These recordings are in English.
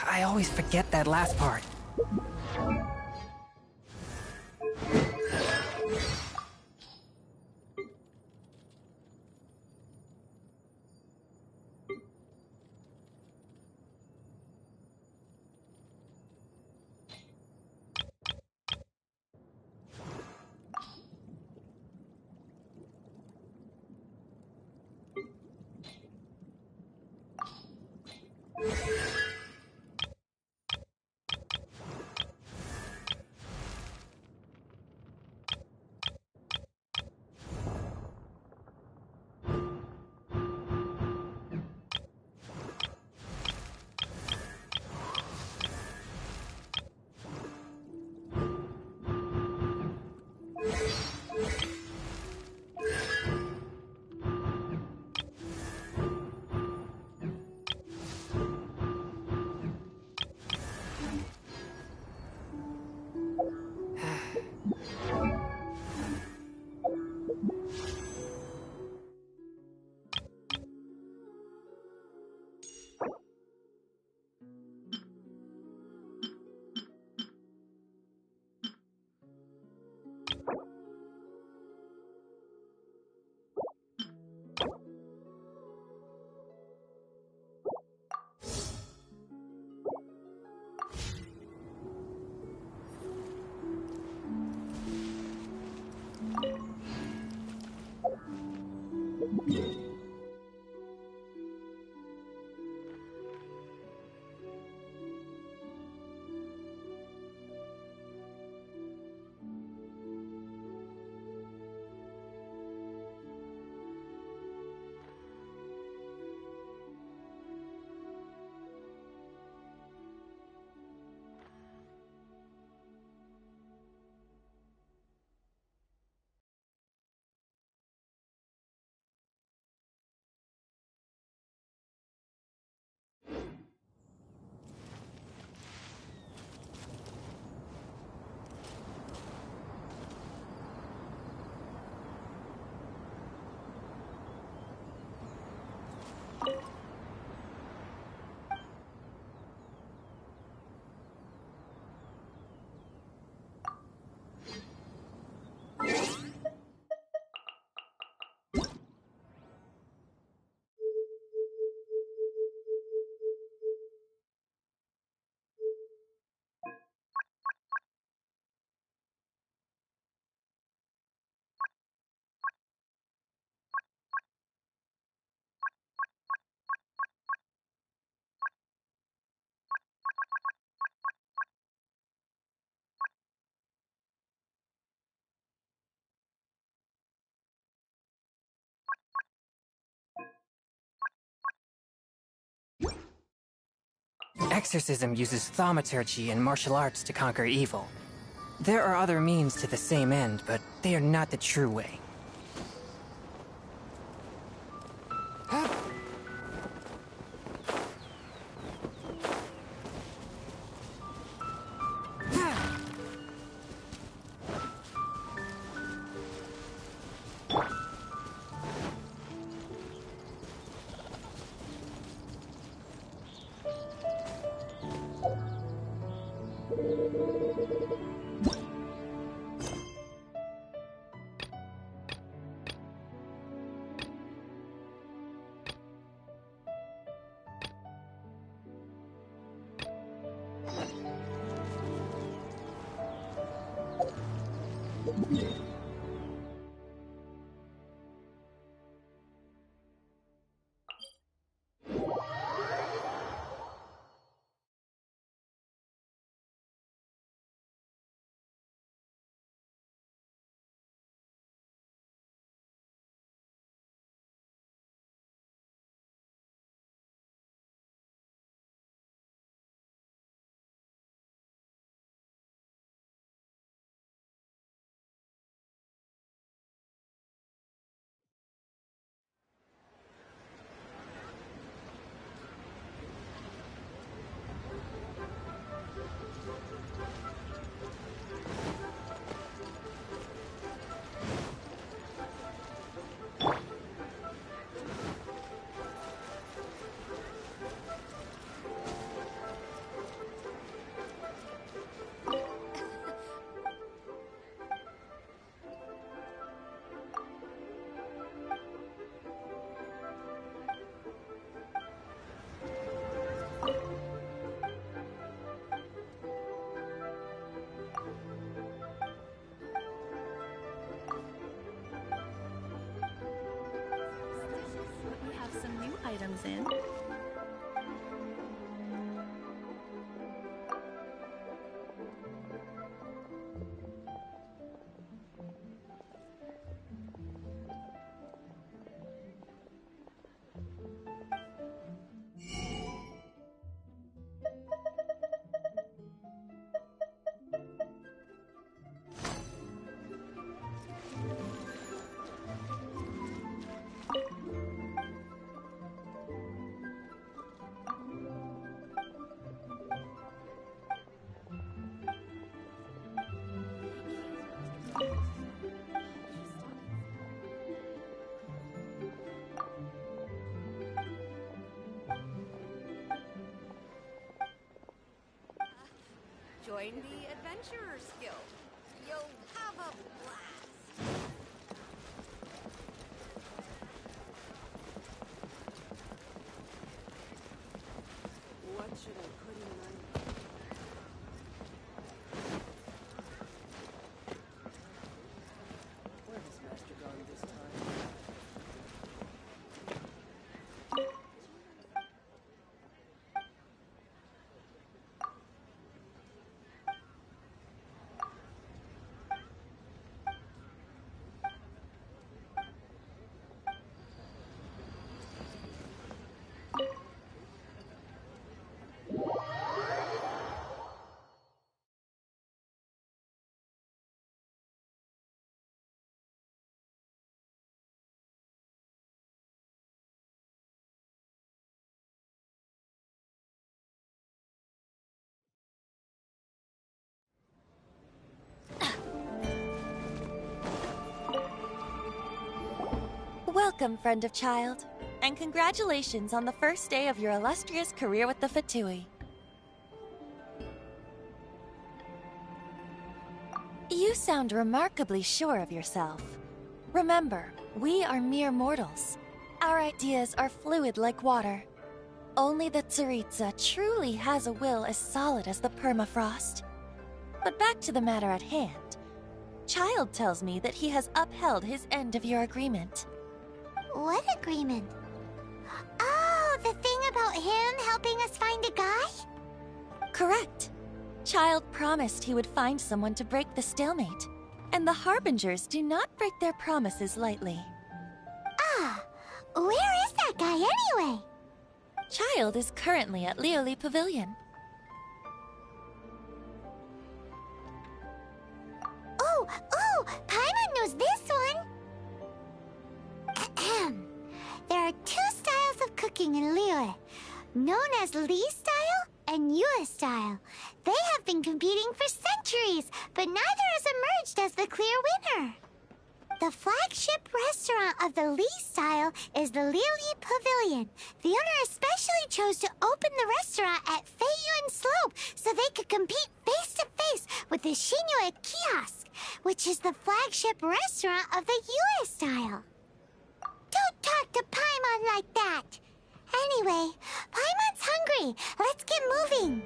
I always forget that last part. Exorcism uses thaumaturgy and martial arts to conquer evil. There are other means to the same end, but they are not the true way. comes in. Join the Adventurers Guild. You'll have a blast. What should I put in my... Where has Master gone this time? Welcome, friend of child, and congratulations on the first day of your illustrious career with the Fatui. You sound remarkably sure of yourself. Remember, we are mere mortals. Our ideas are fluid like water. Only the Tsaritsa truly has a will as solid as the permafrost. But back to the matter at hand. Child tells me that he has upheld his end of your agreement. What agreement? Oh, the thing about him helping us find a guy? Correct. Child promised he would find someone to break the stalemate, and the Harbingers do not break their promises lightly. Ah, where is that guy anyway? Child is currently at Lioli Pavilion. Oh, Paimon knows this one! Ahem. There are two styles of cooking in Liyue, known as Li style and Yue style. They have been competing for centuries, but neither has emerged as the clear winner. The flagship restaurant of the Li style is the Lioli Pavilion. The owner especially chose to open the restaurant at Feiyuan Slope so they could compete face-to-face with the Shinue Kiosk, which is the flagship restaurant of the Yue style. Don't talk to Paimon like that! Anyway, Paimon's hungry. Let's get moving.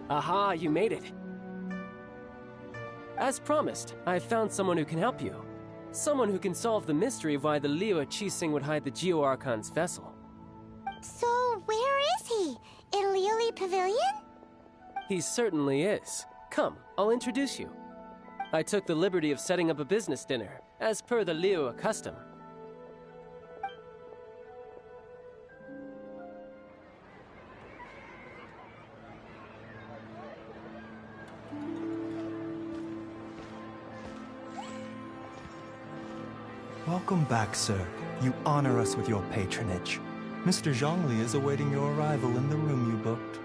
Aha, you made it. As promised, I've found someone who can help you. Someone who can solve the mystery of why the Liyue Qixing would hide the Geo-Archon's vessel. So, where is he? In Liyue Pavilion? He certainly is. Come, I'll introduce you. I took the liberty of setting up a business dinner, as per the Liyue custom. Welcome back, sir. You honor us with your patronage. Mr. Zhongli is awaiting your arrival in the room you booked.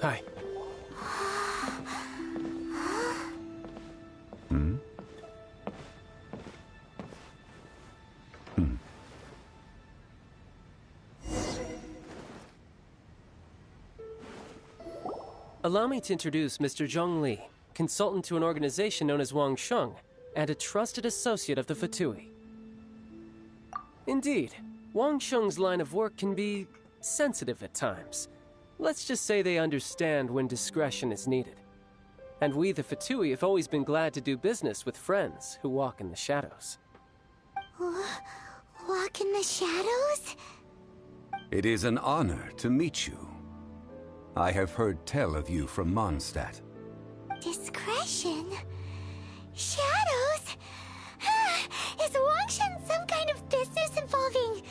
Hi. Allow me to introduce Mr. Zhongli, consultant to an organization known as Wangsheng, and a trusted associate of the Fatui. Indeed, Wangsheng's line of work can be sensitive at times. Let's just say they understand when discretion is needed. And we, the Fatui, have always been glad to do business with friends who walk in the shadows. Walk in the shadows? It is an honor to meet you. I have heard tell of you from Mondstadt. Discretion? Shadows? Is Wangshen some kind of business involving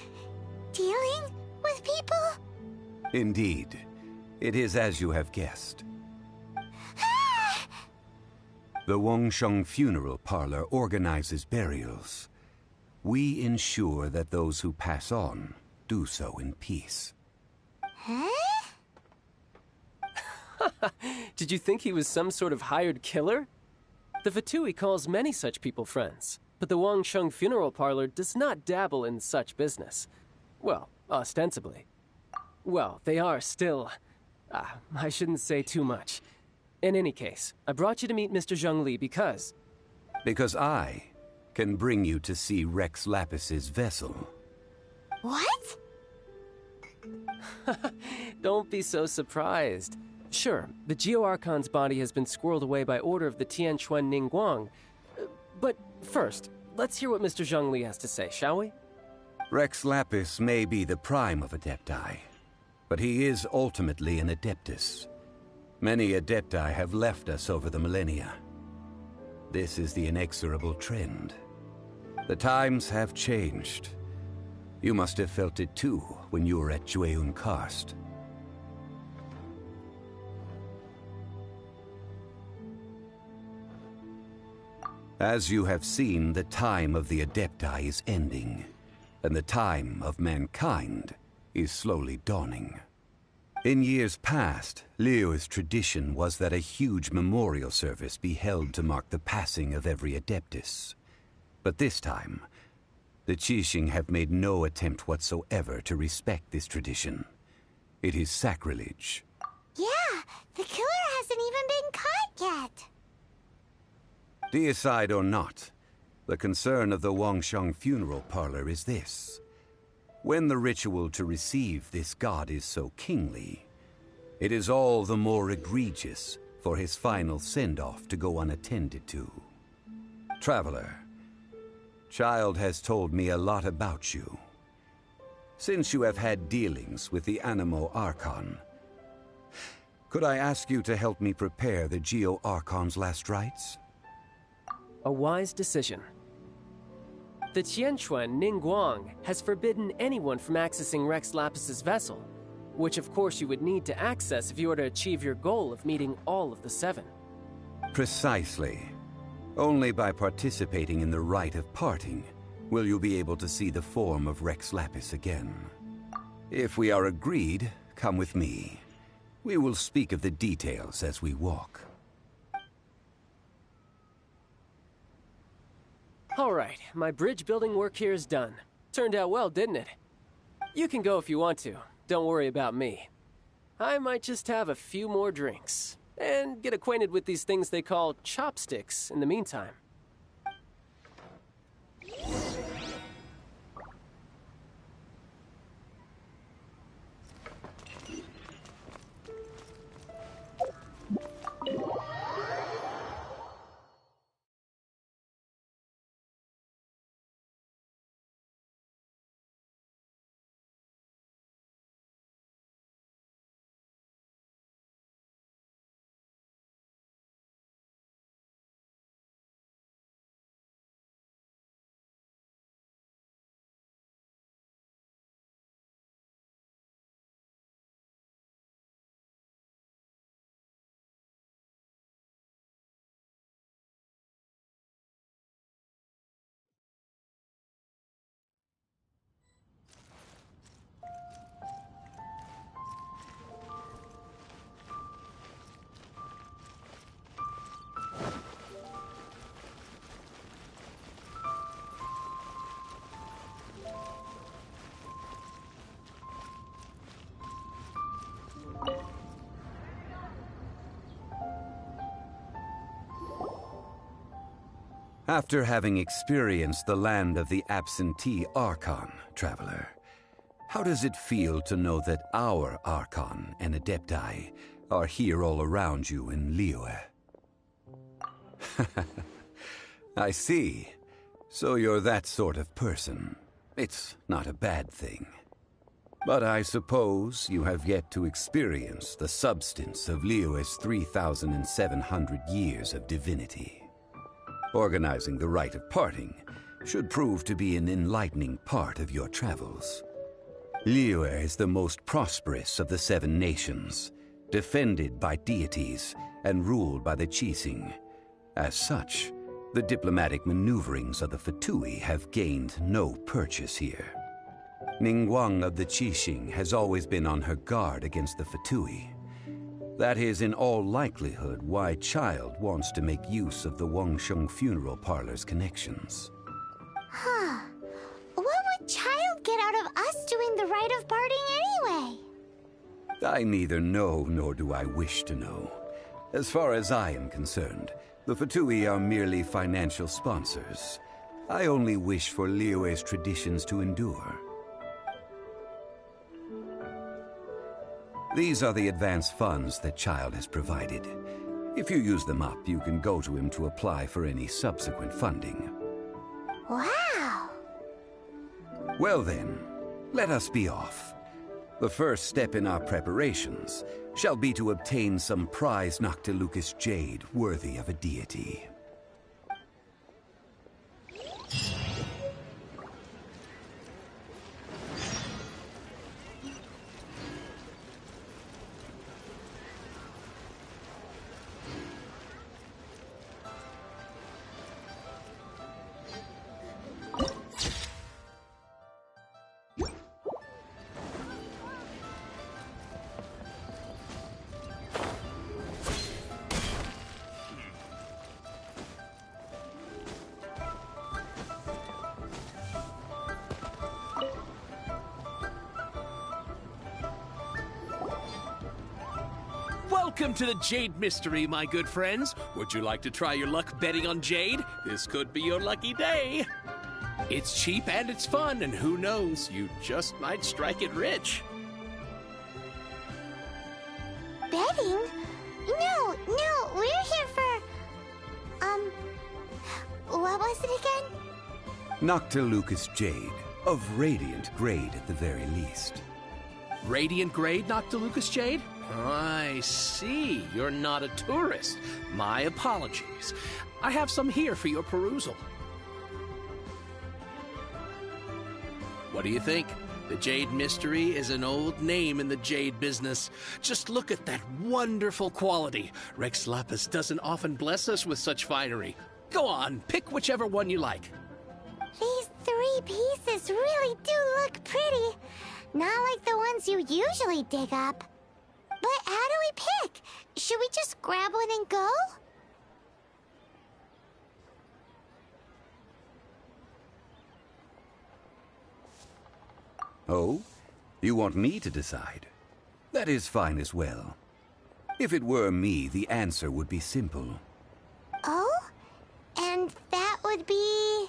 dealing with people? Indeed. It is as you have guessed. The Wangsheng Funeral Parlor organizes burials. We ensure that those who pass on do so in peace. Huh? Did you think he was some sort of hired killer? The Fatui calls many such people friends, but the Wangsheng Funeral Parlor does not dabble in such business. Well, ostensibly. Well, they are still... I shouldn't say too much. In any case, I brought you to meet Mr. Zhongli because... Because I can bring you to see Rex Lapis's vessel. What? Don't be so surprised. Sure, the Geo-Archon's body has been squirreled away by order of the Tianquan Ningguang. But first, let's hear what Mr. Zhongli has to say, shall we? Rex Lapis may be the prime of Adepti, but he is ultimately an Adeptus. Many Adepti have left us over the millennia. This is the inexorable trend. The times have changed. You must have felt it too when you were at Jueyun Karst. As you have seen, the time of the Adepti is ending, and the time of mankind is slowly dawning. In years past, Liyue's tradition was that a huge memorial service be held to mark the passing of every Adeptus. But this time, the Qixing have made no attempt whatsoever to respect this tradition. It is sacrilege. Yeah, the killer hasn't even been caught yet. Deicide or not, the concern of the Wangsheng Funeral Parlor is this. When the ritual to receive this god is so kingly, it is all the more egregious for his final send-off to go unattended to. Traveler, Child has told me a lot about you. Since you have had dealings with the Animo Archon, could I ask you to help me prepare the Geo-Archon's last rites? A wise decision. The Tianquan Ningguang has forbidden anyone from accessing Rex Lapis's vessel, which of course you would need to access if you were to achieve your goal of meeting all of the seven. Precisely. Only by participating in the rite of parting will you be able to see the form of Rex Lapis again. If we are agreed, come with me. We will speak of the details as we walk. Alright, my bridge building work here is done. Turned out well, didn't it? You can go if you want to. Don't worry about me. I might just have a few more drinks. And get acquainted with these things they call chopsticks in the meantime. After having experienced the land of the absentee Archon, traveler, how does it feel to know that our Archon and Adepti are here all around you in Liyue? I see. So you're that sort of person. It's not a bad thing. But I suppose you have yet to experience the substance of Liyue's 3,700 years of divinity. Organizing the rite of parting should prove to be an enlightening part of your travels. Liyue is the most prosperous of the 7 nations, defended by deities and ruled by the Qixing. As such, the diplomatic maneuverings of the Fatui have gained no purchase here. Ningguang of the Qixing has always been on her guard against the Fatui. That is in all likelihood why Child wants to make use of the Wangsheng funeral parlor's connections. Huh. What would Child get out of us doing the rite of parting anyway? I neither know nor do I wish to know. As far as I am concerned, the Fatui are merely financial sponsors. I only wish for Liyue's traditions to endure. These are the advance funds that Child has provided. If you use them up, you can go to him to apply for any subsequent funding. Wow! Well then, let us be off. The first step in our preparations shall be to obtain some prize Noctilucous jade worthy of a deity. Welcome to the Jade Mystery, my good friends. Would you like to try your luck betting on Jade? This could be your lucky day. It's cheap and it's fun, and who knows, you just might strike it rich. Betting? No, we're here for... what was it again? Noctilucous jade, of radiant grade at the very least. Radiant grade, Noctilucous Jade? I see. You're not a tourist. My apologies. I have some here for your perusal. What do you think? The Jade Mystery is an old name in the jade business. Just look at that wonderful quality. Rex Lapis doesn't often bless us with such finery. Go on, pick whichever one you like. These 3 pieces really do look pretty. Not like the ones you usually dig up. But how do we pick? Should we just grab one and go? Oh? You want me to decide? That is fine as well. If it were me, the answer would be simple. Oh? And that would be...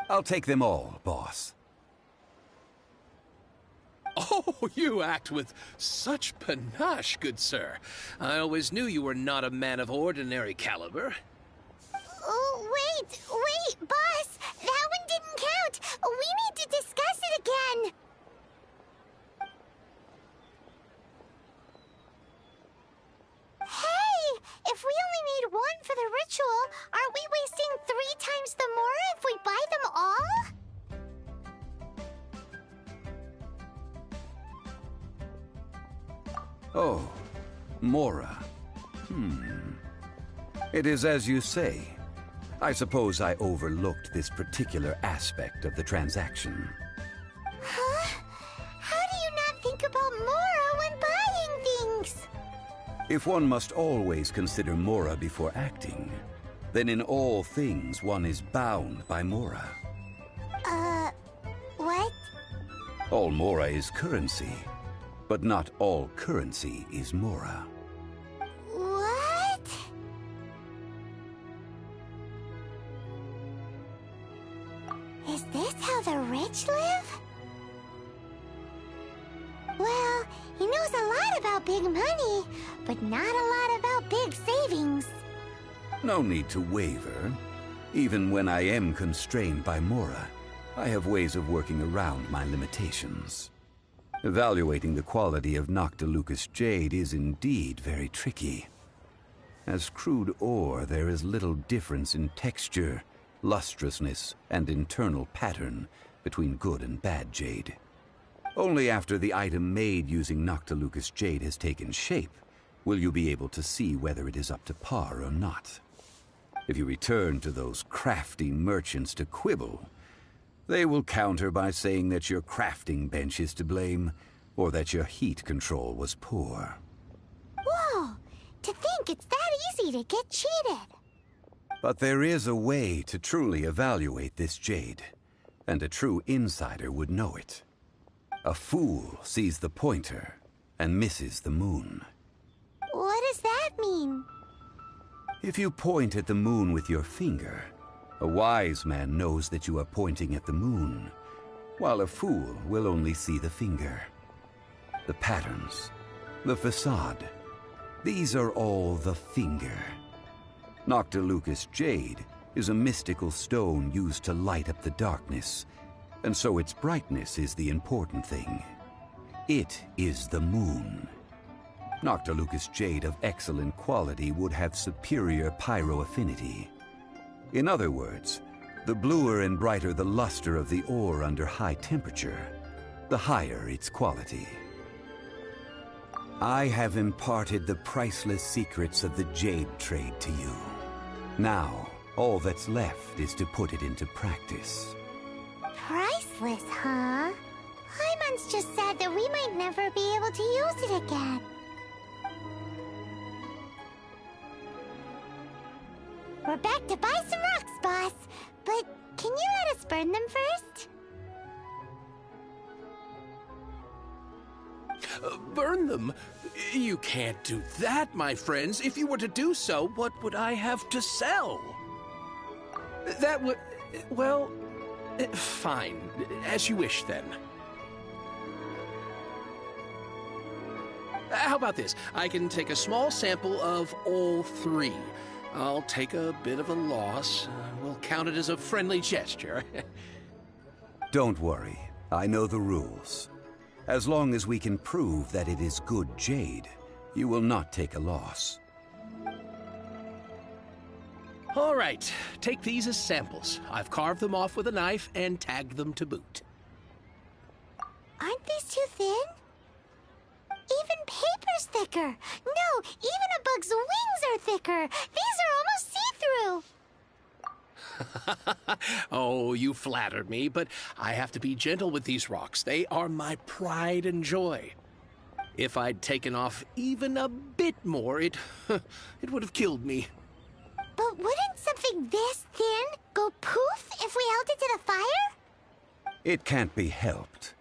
I'll take them all, boss. Oh, you act with such panache, good sir. I always knew you were not a man of ordinary caliber. Oh, wait, boss! That one didn't count! We need to discuss it again! Hey! If we only need one for the ritual, aren't we wasting 3 times the Mora if we buy them all? Oh, Mora. It is as you say. I suppose I overlooked this particular aspect of the transaction. Huh? How do you not think about Mora when buying things? If one must always consider Mora before acting, then in all things one is bound by Mora. What? All Mora is currency, but not all currency is Mora. What? Is this how the rich live? Well, he knows a lot about big money, but not a lot about big savings. No need to waver. Even when I am constrained by Mora, I have ways of working around my limitations. Evaluating the quality of Noctilucous jade is indeed very tricky. As crude ore, there is little difference in texture, lustrousness, and internal pattern between good and bad jade. Only after the item made using Noctilucous jade has taken shape will you be able to see whether it is up to par or not. If you return to those crafty merchants to quibble, they will counter by saying that your crafting bench is to blame, or that your heat control was poor. Whoa! To think it's that easy to get cheated. But there is a way to truly evaluate this jade, and a true insider would know it. A fool sees the pointer and misses the moon. What does that mean? If you point at the moon with your finger, a wise man knows that you are pointing at the moon, while a fool will only see the finger. The patterns, the facade, these are all the finger. Noctilucous jade is a mystical stone used to light up the darkness, and so its brightness is the important thing. It is the moon. Noctilucous jade of excellent quality would have superior pyroaffinity. In other words, the bluer and brighter the luster of the ore under high temperature, the higher its quality. I have imparted the priceless secrets of the jade trade to you. Now, all that's left is to put it into practice. Priceless, huh? Hyman's just said that we might never be able to use it again. We're back to buy some rocks, boss. But can you let us burn them first? Burn them? You can't do that, my friends. If you were to do so, what would I have to sell? That would... well... fine. As you wish, then. How about this? I can take a small sample of all 3. I'll take a bit of a loss. We'll count it as a friendly gesture. Don't worry. I know the rules. As long as we can prove that it is good jade, you will not take a loss. All right. Take these as samples. I've carved them off with a knife and tagged them to boot. Aren't these too thin? Even paper's thicker. No, even a bug's wings are thicker. These are almost see-through. Oh, you flatter me, but I have to be gentle with these rocks. They are my pride and joy. If I'd taken off even a bit more, it would have killed me. But wouldn't something this thin go poof if we held it to the fire? It can't be helped.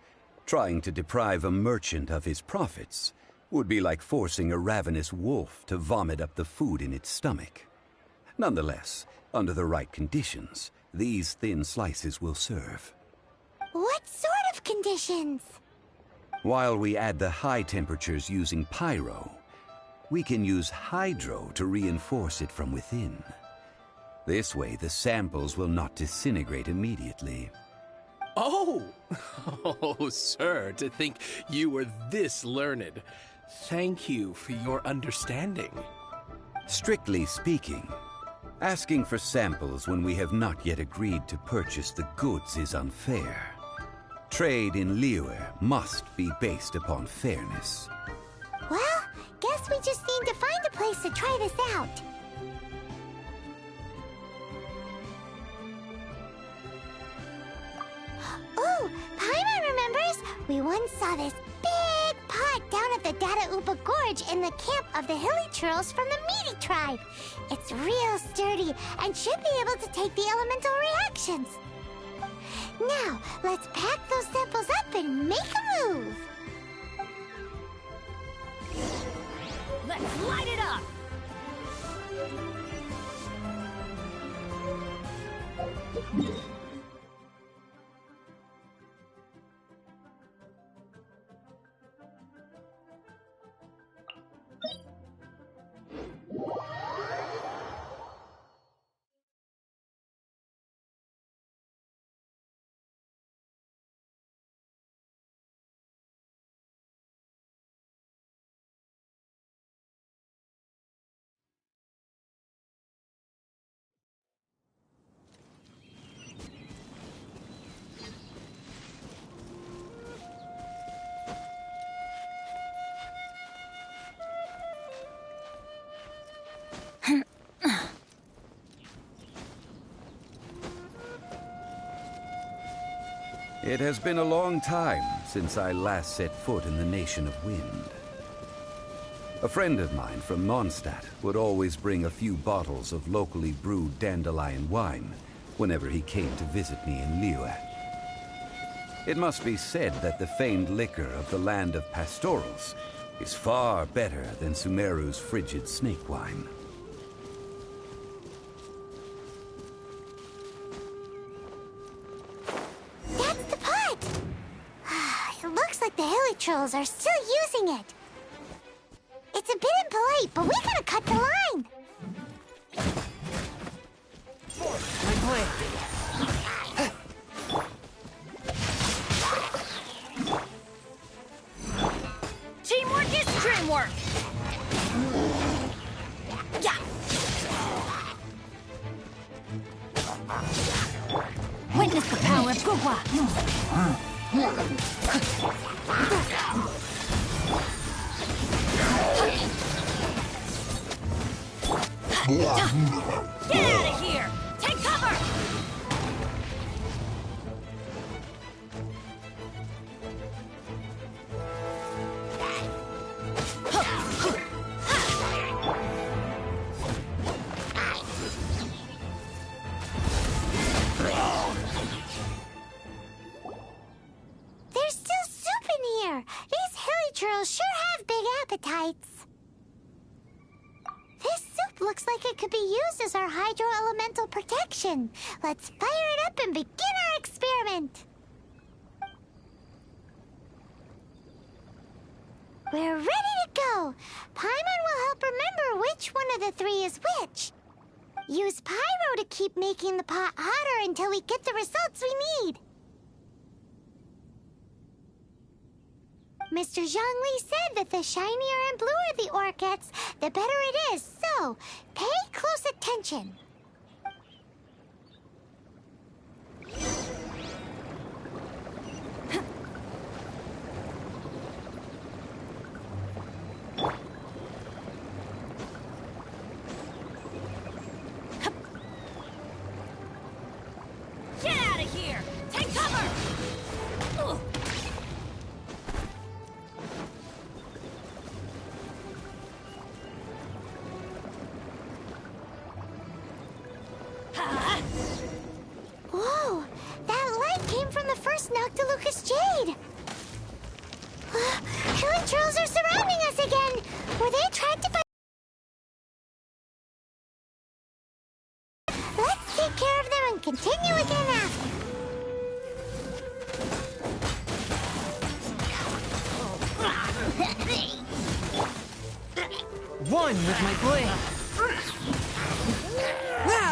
Trying to deprive a merchant of his profits would be like forcing a ravenous wolf to vomit up the food in its stomach. Nonetheless, under the right conditions, these thin slices will serve. What sort of conditions? While we add the high temperatures using pyro, we can use hydro to reinforce it from within. This way, the samples will not disintegrate immediately. Oh! Oh, sir, to think you were this learned. Thank you for your understanding. Strictly speaking, asking for samples when we have not yet agreed to purchase the goods is unfair. Trade in Liyue must be based upon fairness. Well, guess we just need to find a place to try this out. Ooh, Paimon remembers! We once saw this big pot down at the Dadaupa Gorge in the camp of the hilly churls from the Meaty tribe. It's real sturdy and should be able to take the elemental reactions. Now, let's pack those samples up and make a move. Let's light it up! It has been a long time since I last set foot in the Nation of Wind. A friend of mine from Mondstadt would always bring a few bottles of locally brewed dandelion wine whenever he came to visit me in Liyue. It must be said that the famed liquor of the land of pastorals is far better than Sumeru's frigid snake wine. That's the pot! It looks like the hilly trolls are still using it. It's a bit impolite, but we gotta cut the line. My plan. Teamwork is dreamwork! Yeah! Witness the power of Gugwa! Get out of here! Take cover! There's still soup in here. These hilly trolls sure have big appetites. This soup looks like it could be used as our hydro-elemental protection. Let's fire it up and begin our experiment. We're ready to go. Paimon will help remember which one of the three is which. Use pyro to keep making the pot hotter until we get the results we need. Mr. Zhongli said that the shinier and bluer the ore gets, the better it is. So, pay close attention. Get out of here! Take cover! Ugh. Whoa! That light came from the first Noctilucous Jade! trolls are surrounding us again! Were they trying to fight? Let's take care of them and continue again after. One with my blade. Ah!